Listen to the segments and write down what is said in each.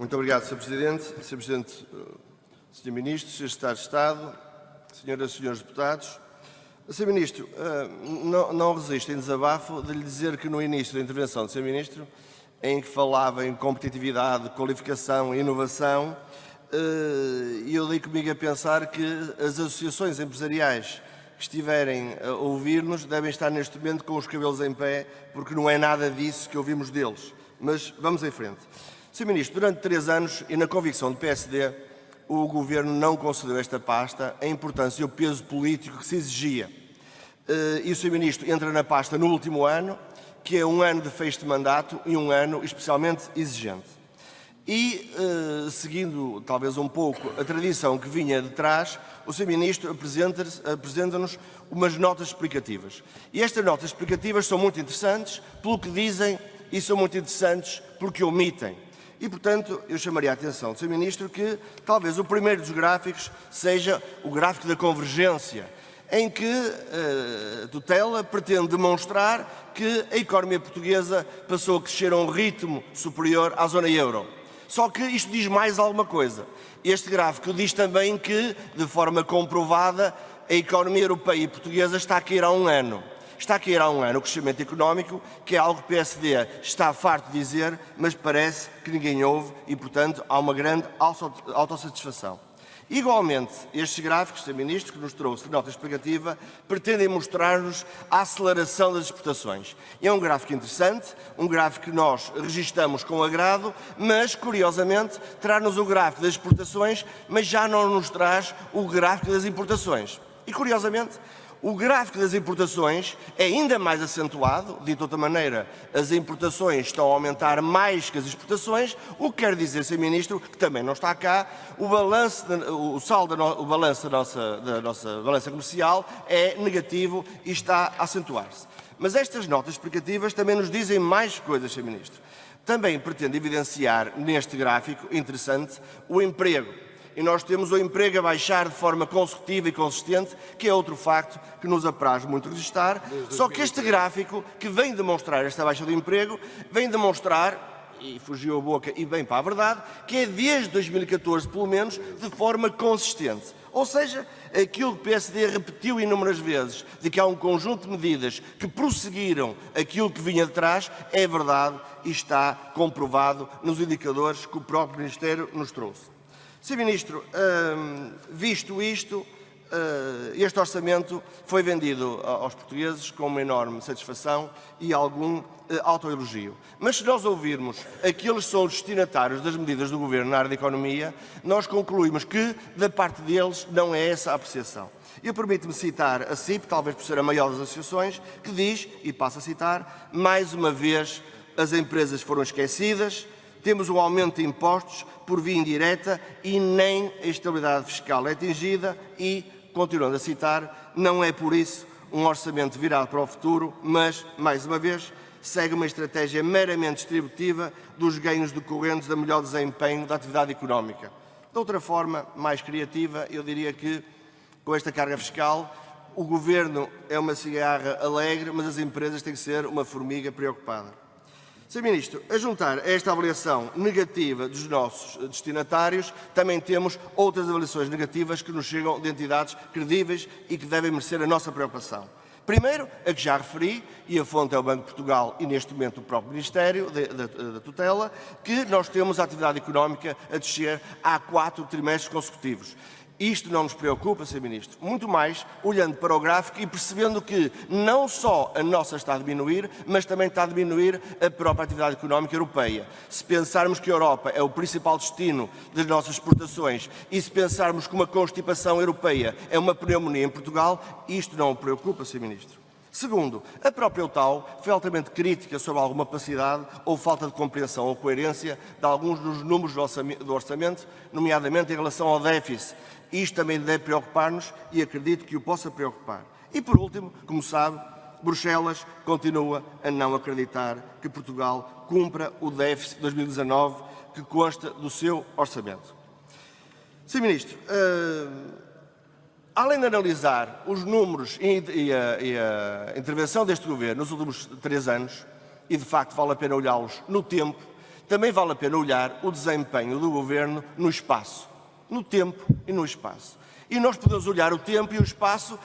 Muito obrigado, Sr. Presidente. Sr. Presidente, Sr. Ministro, Sr. Secretário de Estado, Senhoras e Senhores Deputados. Sr. Ministro, não resisto em desabafo de lhe dizer que no início da intervenção do Sr. Ministro, em que falava em competitividade, qualificação e inovação, eu dei comigo a pensar que as associações empresariais que estiverem a ouvir-nos devem estar neste momento com os cabelos em pé, porque não é nada disso que ouvimos deles. Mas vamos em frente. Sr. Ministro, durante 3 anos e na convicção do PSD, o Governo não concedeu a esta pasta a importância e o peso político que se exigia. E o Sr. Ministro entra na pasta no último ano, que é um ano de fecho de mandato e um ano especialmente exigente. E, seguindo talvez um pouco a tradição que vinha de trás, o Sr. Ministro apresenta-nos umas notas explicativas. E estas notas explicativas são muito interessantes pelo que dizem e são muito interessantes pelo que omitem. E, portanto, eu chamaria a atenção do Sr. Ministro que talvez o primeiro dos gráficos seja o gráfico da convergência, em que a tutela pretende demonstrar que a economia portuguesa passou a crescer a um ritmo superior à zona euro. Só que isto diz mais alguma coisa. Este gráfico diz também que, de forma comprovada, a economia europeia e portuguesa está a cair há um ano. Está a cair há um ano o crescimento económico, que é algo que o PSD está farto de dizer, mas parece que ninguém ouve e, portanto, há uma grande autossatisfação. Igualmente, estes gráficos, Sr. Ministro, que nos trouxe de nota explicativa, pretendem mostrar-nos a aceleração das exportações. É um gráfico interessante, um gráfico que nós registramos com agrado, mas, curiosamente, traz-nos o gráfico das exportações, mas já não nos traz o gráfico das importações. E, curiosamente, o gráfico das importações é ainda mais acentuado, dito de outra maneira, as importações estão a aumentar mais que as exportações, o que quer dizer, Sr. Ministro, que também não está cá, o saldo da nossa balança comercial é negativo e está a acentuar-se. Mas estas notas explicativas também nos dizem mais coisas, Sr. Ministro. Também pretende evidenciar neste gráfico interessante o emprego. E nós temos o emprego a baixar de forma consecutiva e consistente, que é outro facto que nos apraz muito registrar. Só que este gráfico, que vem demonstrar esta baixa do emprego, vem demonstrar, e fugiu a boca e bem para a verdade, que é desde 2014, pelo menos, de forma consistente. Ou seja, aquilo que o PSD repetiu inúmeras vezes, de que há um conjunto de medidas que prosseguiram aquilo que vinha de trás, é verdade e está comprovado nos indicadores que o próprio Ministério nos trouxe. Sr. Ministro, visto isto, este orçamento foi vendido aos portugueses com uma enorme satisfação e algum autoelogio. Mas se nós ouvirmos aqueles que são os destinatários das medidas do Governo na área da economia, nós concluímos que, da parte deles, não é essa a apreciação. Eu permito-me citar a CIP, talvez por ser a maior das associações, que diz, e passo a citar, mais uma vez as empresas foram esquecidas, temos um aumento de impostos por via indireta e nem a estabilidade fiscal é atingida e, continuando a citar, não é por isso um orçamento virado para o futuro, mas, mais uma vez, segue uma estratégia meramente distributiva dos ganhos decorrentes da melhor desempenho da atividade económica. De outra forma, mais criativa, eu diria que, com esta carga fiscal, o Governo é uma cigarra alegre, mas as empresas têm que ser uma formiga preocupada. Sr. Ministro, a juntar a esta avaliação negativa dos nossos destinatários, também temos outras avaliações negativas que nos chegam de entidades credíveis e que devem merecer a nossa preocupação. Primeiro, a que já referi, e a fonte é o Banco de Portugal e neste momento o próprio Ministério da tutela, que nós temos a atividade económica a descer há 4 trimestres consecutivos. Isto não nos preocupa, Sr. Ministro, muito mais olhando para o gráfico e percebendo que não só a nossa está a diminuir, mas também está a diminuir a própria atividade económica europeia. Se pensarmos que a Europa é o principal destino das nossas exportações e se pensarmos que uma constipação europeia é uma pneumonia em Portugal, isto não o preocupa, Sr. Ministro. Segundo, a própria UTAU foi altamente crítica sobre alguma opacidade ou falta de compreensão ou coerência de alguns dos números do orçamento, nomeadamente em relação ao déficit. Isto também deve preocupar-nos e acredito que o possa preocupar. E por último, como sabe, Bruxelas continua a não acreditar que Portugal cumpra o déficit de 2019 que consta do seu orçamento. Sr. Ministro, além de analisar os números e a intervenção deste Governo nos últimos 3 anos, e de facto vale a pena olhá-los no tempo, também vale a pena olhar o desempenho do Governo no espaço, no tempo e no espaço. E nós podemos olhar o tempo e o espaço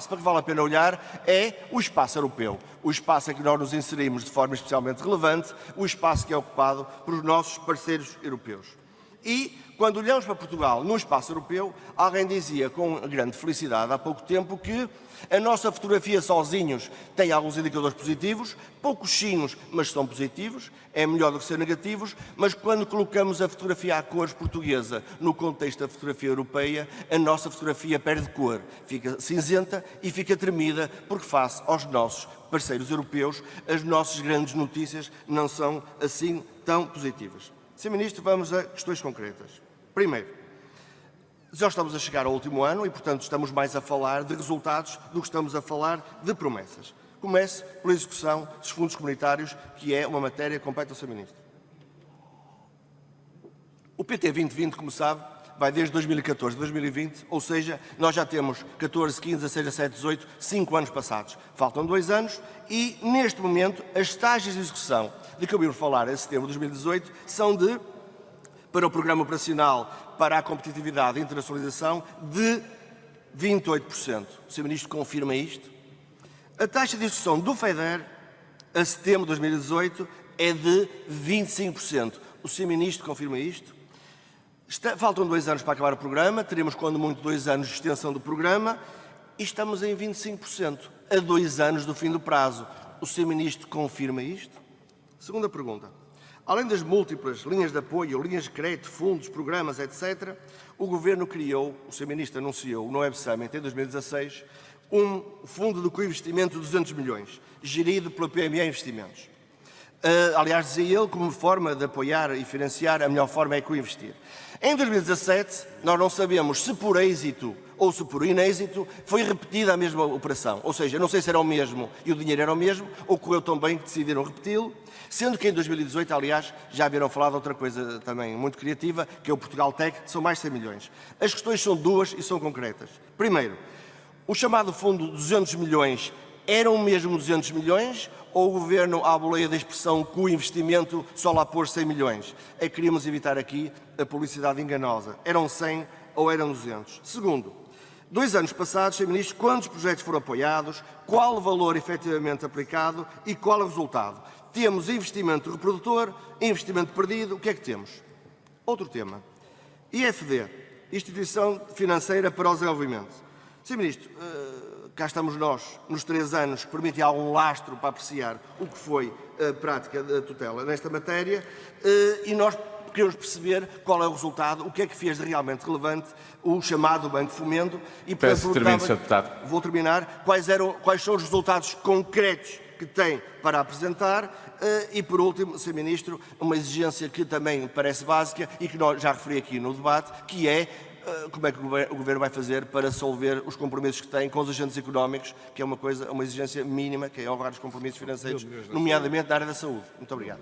para que vale a pena olhar é o espaço europeu. O espaço em que nós nos inserimos de forma especialmente relevante, o espaço que é ocupado por nossos parceiros europeus. E, quando olhamos para Portugal no espaço europeu, alguém dizia com grande felicidade há pouco tempo que a nossa fotografia sozinhos tem alguns indicadores positivos, poucosinhos, mas são positivos, é melhor do que ser negativos, mas quando colocamos a fotografia a cores portuguesa no contexto da fotografia europeia, a nossa fotografia perde cor, fica cinzenta e fica tremida, porque face aos nossos parceiros europeus, as nossas grandes notícias não são assim tão positivas. Sr. Ministro, vamos a questões concretas. Primeiro, já estamos a chegar ao último ano e, portanto, estamos mais a falar de resultados do que estamos a falar de promessas. Comece pela execução dos fundos comunitários, que é uma matéria que compete ao Sr. Ministro. O PT 2020, como sabe, vai desde 2014 a 2020, ou seja, nós já temos 14, 15, 16, 17, 18, 5 anos passados. Faltam 2 anos e, neste momento, as taxas de execução de que eu vim falar em setembro de 2018 são para o Programa Operacional para a Competitividade e Internacionalização, de 28%. O Sr. Ministro confirma isto? A taxa de execução do FEDER, a setembro de 2018, é de 25%. O Sr. Ministro confirma isto? Faltam 2 anos para acabar o programa, teremos, quando muito, 2 anos de extensão do programa e estamos em 25%, a 2 anos do fim do prazo. O Sr. Ministro confirma isto? Segunda pergunta. Além das múltiplas linhas de apoio, linhas de crédito, fundos, programas, etc., o Governo criou, o Sr. Ministro anunciou no Web Summit em 2016, um fundo de co-investimento de 200 milhões, gerido pela PME Investimentos. Aliás, dizia ele, como forma de apoiar e financiar, a melhor forma é co-investir. Em 2017, nós não sabemos se por êxito ou se por inêxito foi repetida a mesma operação. Ou seja, não sei se era o mesmo e o dinheiro era o mesmo, ou correu tão bem que decidiram repeti-lo, sendo que em 2018, aliás, já haviam falado de outra coisa também muito criativa, que é o Portugal Tech, que são mais de 100 milhões. As questões são duas e são concretas. Primeiro, o chamado fundo de 200 milhões eram mesmo 200 milhões ou o Governo, à boleia da expressão co-investimento, só lá pôs 100 milhões? É que queríamos evitar aqui a publicidade enganosa. Eram 100 ou eram 200? Segundo, 2 anos passados, Sr. Ministro, quantos projetos foram apoiados, qual o valor efetivamente aplicado e qual o resultado? Temos investimento reprodutor, investimento perdido, o que é que temos? Outro tema. IFD, Instituição Financeira para o Desenvolvimento. Sr. Ministro, cá estamos nós, nos 3 anos, que permitem algum lastro para apreciar o que foi a prática da tutela nesta matéria e nós queremos perceber qual é o resultado, o que é que fez de realmente relevante o chamado Banco Fomento e, peço que termine, Sr. Deputado. Vou terminar. Quais são os resultados concretos que tem para apresentar e, por último, Sr. Ministro, uma exigência que também me parece básica e que nós já referi aqui no debate, que é como é que o Governo vai fazer para solver os compromissos que tem com os agentes económicos, que é uma exigência mínima, que é honrar os compromissos financeiros, nomeadamente na área da saúde. Muito obrigado.